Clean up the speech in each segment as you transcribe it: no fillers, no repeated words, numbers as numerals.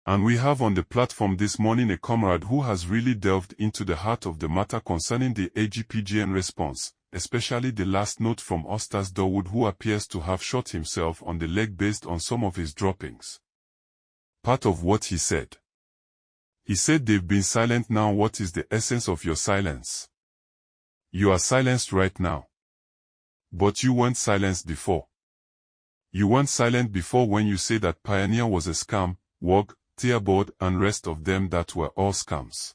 And we have on the platform this morning a comrade who has really delved into the heart of the matter concerning the AGPGN response, especially the last note from Ustaz Dawood, who appears to have shot himself on the leg based on some of his droppings. Part of what he said. He said they've been silent now. What is the essence of your silence? You are silenced right now. But you weren't silenced before. You weren't silent before when you say that Pioneer was a scam, UAAG, Theobarth and rest of them that were all scams.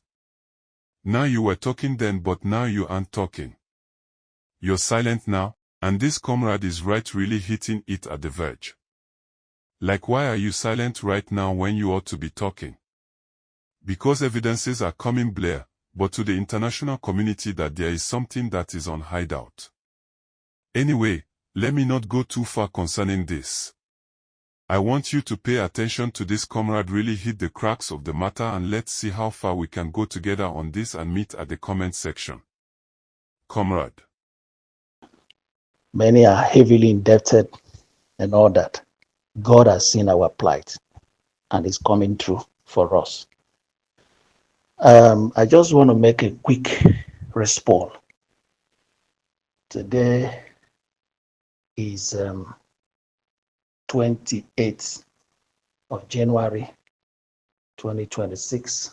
Now you were talking then, but now you aren't talking. You're silent now, and this comrade is right, really hitting it at the verge. Like, why are you silent right now when you ought to be talking? Because evidences are coming clear, but to the international community that there is something that is on hideout. Anyway, let me not go too far concerning this. I want you to pay attention to this comrade, really hit the cracks of the matter, and let's see how far we can go together on this and meet at the comment section. Comrade. Many are heavily indebted and all that. God has seen our plight and is coming through for us. I just want to make a quick response. Today is 28th of January 2026,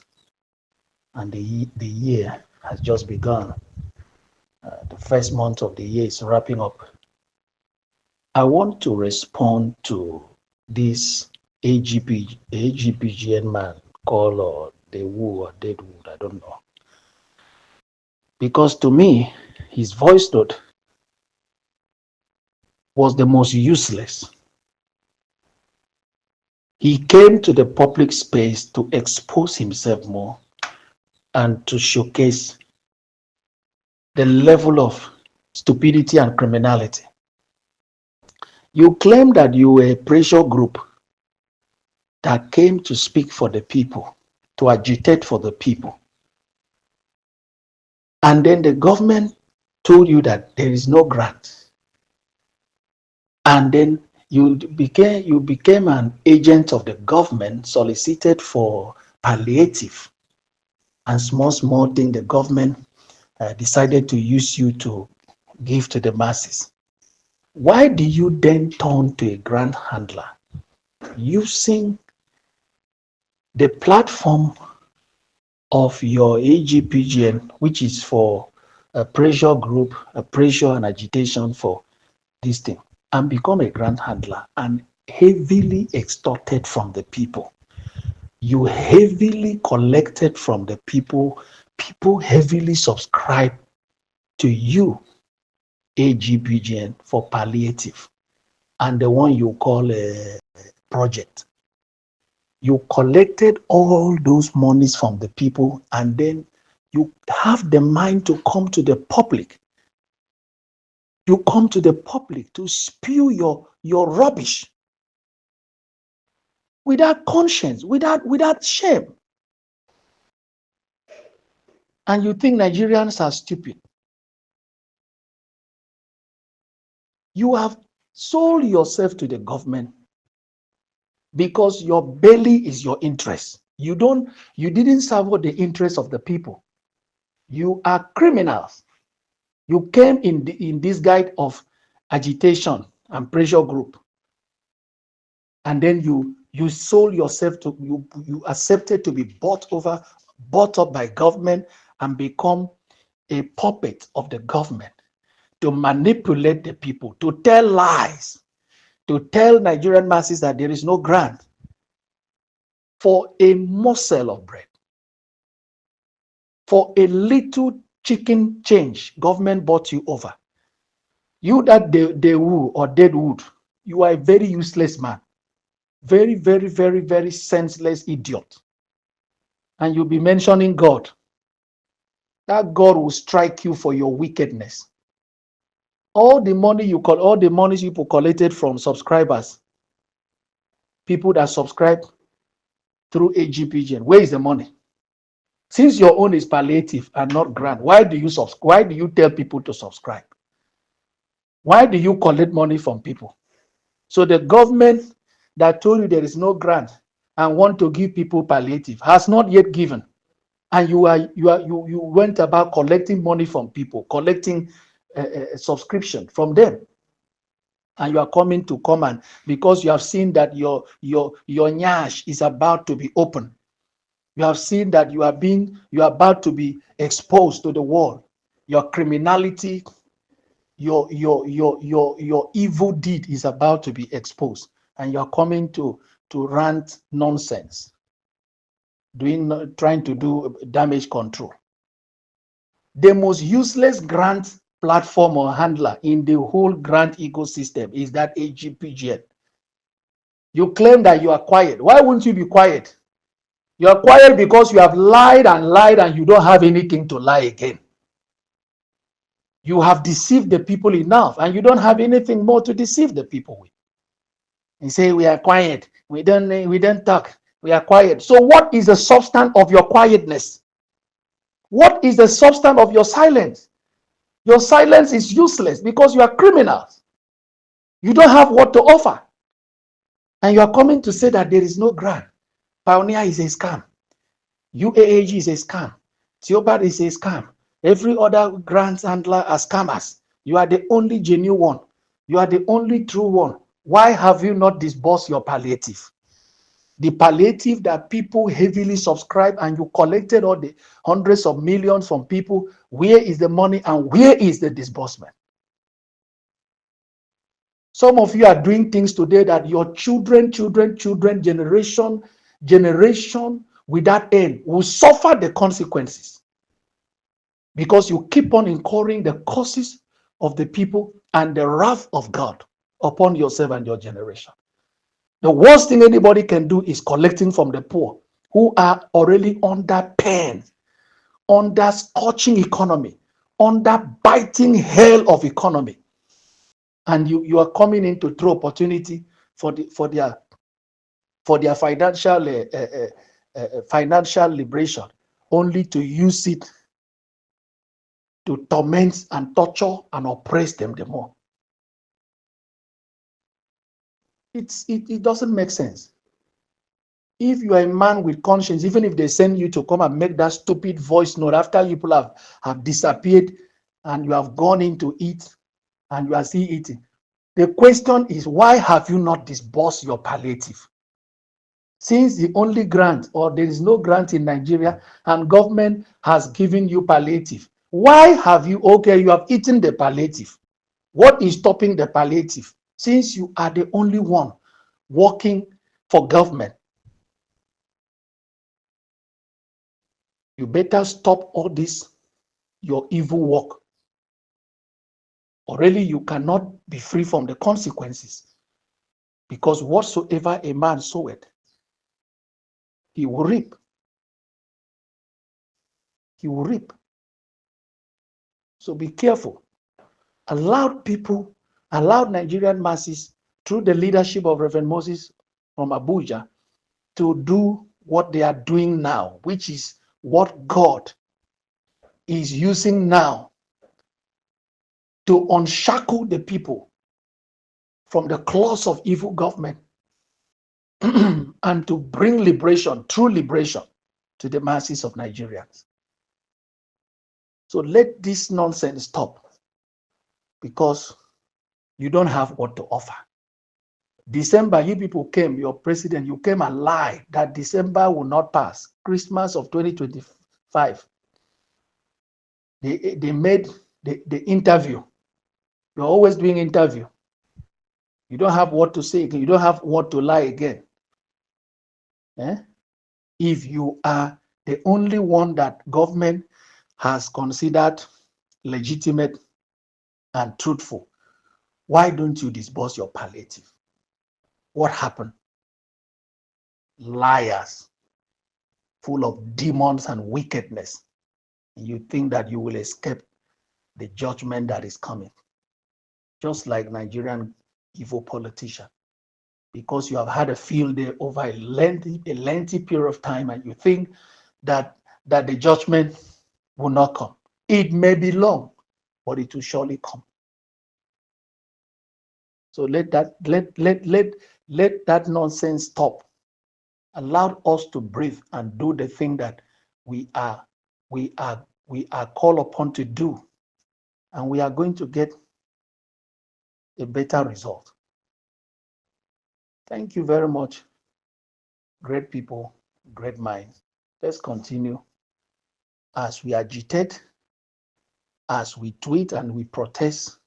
and the year has just begun. The first month of the year is wrapping up. I want to respond to this AGPGN man called or Deadwood or Deadwood, I don't know. Because to me, his voice note was the most useless. He came to the public space to expose himself more and to showcase the level of stupidity and criminality. You claim that you were a pressure group that came to speak for the people, to agitate for the people. And then the government told you that there is no grant. And then you became an agent of the government, solicited for palliative and small thing the government decided to use you to give to the masses. Why do you then turn to a grant handler using the platform of your AGPGN, which is for a pressure group, a pressure and agitation for this thing, and become a grant handler and heavily extorted from the people? You heavily collected from the people. People heavily subscribe to you, AGPGN, for palliative and the one you call a project. You collected all those monies from the people, and then you have the mind to come to the public. You come to the public to spew your rubbish without conscience, without shame. And you think Nigerians are stupid. You have sold yourself to the government because your belly is your interest. You didn't serve the interests of the people. You are criminals. You came in this guide of agitation and pressure group, and then you sold yourself to you accepted to be bought up by government and become a puppet of the government to manipulate the people, to tell lies, to tell Nigerian masses that there is no grant for a morsel of bread, for a little chicken change. Government bought you over. You that Deadwood, you are a very useless man, very, very, very, very senseless idiot. And you'll be mentioning God. That God will strike you for your wickedness. All the money all the monies people collected from subscribers, people that subscribe through AGPGN, where is the money? Since your own is palliative and not grant, why do you tell people to subscribe? Why do you collect money from people? So the government that told you there is no grant and want to give people palliative, has not yet given, and you went about collecting money from people, collecting a subscription from them, and you are coming to come and because you have seen that your nyash is about to be open, you have seen that you are about to be exposed to the world, your criminality, your evil deed is about to be exposed, and you are coming to rant nonsense, trying to do damage control. The most useless grant platform or handler in the whole grant ecosystem is that AGPGN. You claim that you are quiet. Why wouldn't you be quiet? You are quiet because you have lied and you don't have anything to lie again. You have deceived the people enough and you don't have anything more to deceive the people with. You say we are quiet. We don't talk. We are quiet. So what is the substance of your quietness? What is the substance of your silence? Your silence is useless because you are criminals. You don't have what to offer. And you are coming to say that there is no grant. Pioneer is a scam. UAAG is a scam. Theobarth is a scam. Every other grant handler are scammers. You are the only genuine one. You are the only true one. Why have you not disbursed your palliative? The palliative that people heavily subscribe and you collected all the hundreds of millions from people. Where is the money and where is the disbursement? Some of you are doing things today that your children, generation without end will suffer the consequences because you keep on incurring the curses of the people and the wrath of God upon yourself and your generation. The worst thing anybody can do is collecting from the poor who are already under pain, under scorching economy, under biting hell of economy. And you are coming in to throw opportunity for their financial liberation, only to use it to torment and torture and oppress them the more. It doesn't make sense. If you are a man with conscience, even if they send you to come and make that stupid voice note after people have disappeared and you have gone in to eat and you are still eating, the question is, why have you not disbursed your palliative? Since the only grant, or there is no grant in Nigeria, and government has given you palliative, why have you, okay, you have eaten the palliative. What is stopping the palliative? Since you are the only one working for government, you better stop all this, your evil work. Or really, you cannot be free from the consequences. Because whatsoever a man soweth, he will reap. He will reap. So be careful. Allow Nigerian masses, through the leadership of Reverend Moses from Abuja, to do what they are doing now, which is what God is using now to unshackle the people from the claws of evil government and to bring liberation, true liberation, to the masses of Nigerians. So let this nonsense stop, because you don't have what to offer. December, you people came, your president, you came and lied that December will not pass. Christmas of 2025. They made the interview. You're always doing interview. You don't have what to say again. You don't have what to lie again. If you are the only one that government has considered legitimate and truthful, why don't you disburse your palliative? What happened? Liars, full of demons and wickedness. You think that you will escape the judgment that is coming, just like Nigerian evil politician, because you have had a field day over a lengthy period of time, and you think that the judgment will not come. It may be long, but it will surely come. So let that nonsense stop, allowed us to breathe and do the thing that we are called upon to do. And we are going to get a better result. Thank you very much. Great people, great minds. Let's continue as we agitate, as we tweet and we protest.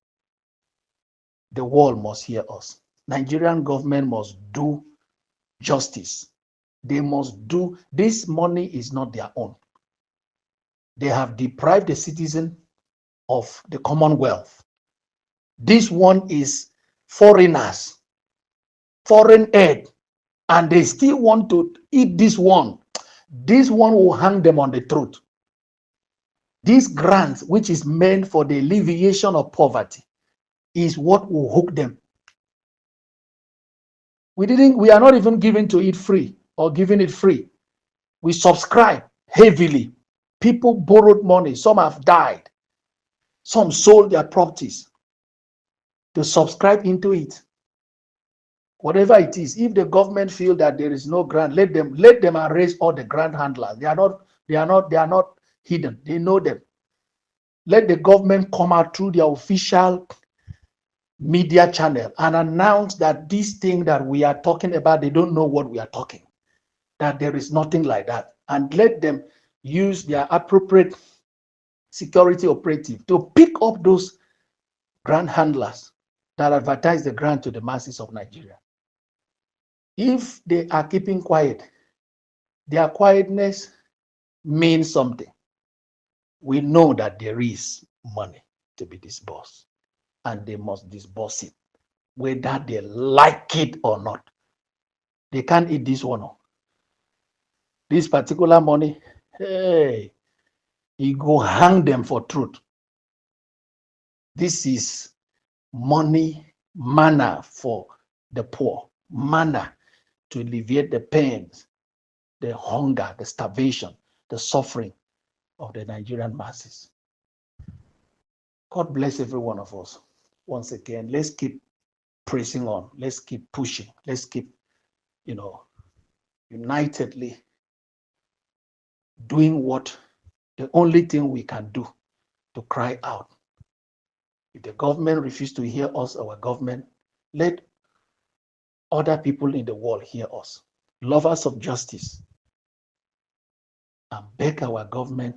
The world must hear us. Nigerian government must do justice. They must do, this money is not their own. They have deprived the citizen of the Commonwealth. This one is foreigners, foreign aid, and they still want to eat this one. This one will hang them on the throat. This grant, which is meant for the alleviation of poverty, is what will hook them. We are not even giving to it free or giving it free. We subscribe heavily. People borrowed money. Some have died. Some sold their properties to subscribe into it. Whatever it is, if the government feel that there is no grant, let them arrest all the grant handlers. They are not hidden. They know them. Let the government come out through their official media channel and announce that this thing that we are talking about, they don't know what we are talking, that there is nothing like that. And let them use their appropriate security operative to pick up those grant handlers that advertise the grant to the masses of Nigeria. If they are keeping quiet, their quietness means something. We know that there is money to be disbursed, and they must disburse it, whether they like it or not. They can't eat this one. This particular money, hey, it go hang them for truth. This is money, manna for the poor, manna to alleviate the pains, the hunger, the starvation, the suffering of the Nigerian masses. God bless every one of us. Once again, let's keep pressing on. Let's keep pushing. Let's keep, unitedly doing what the only thing we can do to cry out. If the government refuses to hear us, our government, let other people in the world hear us, lovers of justice, and beg our government.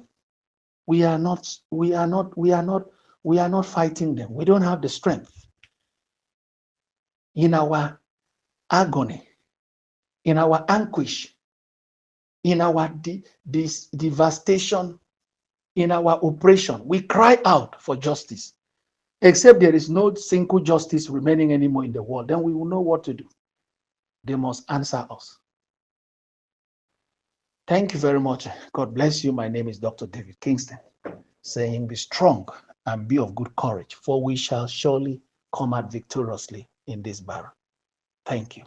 We are not fighting them. We don't have the strength. In our agony, in our anguish, in our devastation, in our oppression, we cry out for justice. Except there is no single justice remaining anymore in the world, then we will know what to do. They must answer us. Thank you very much. God bless you. My name is Dr. David Kingston, saying be strong and be of good courage, for we shall surely come out victoriously in this battle. Thank you.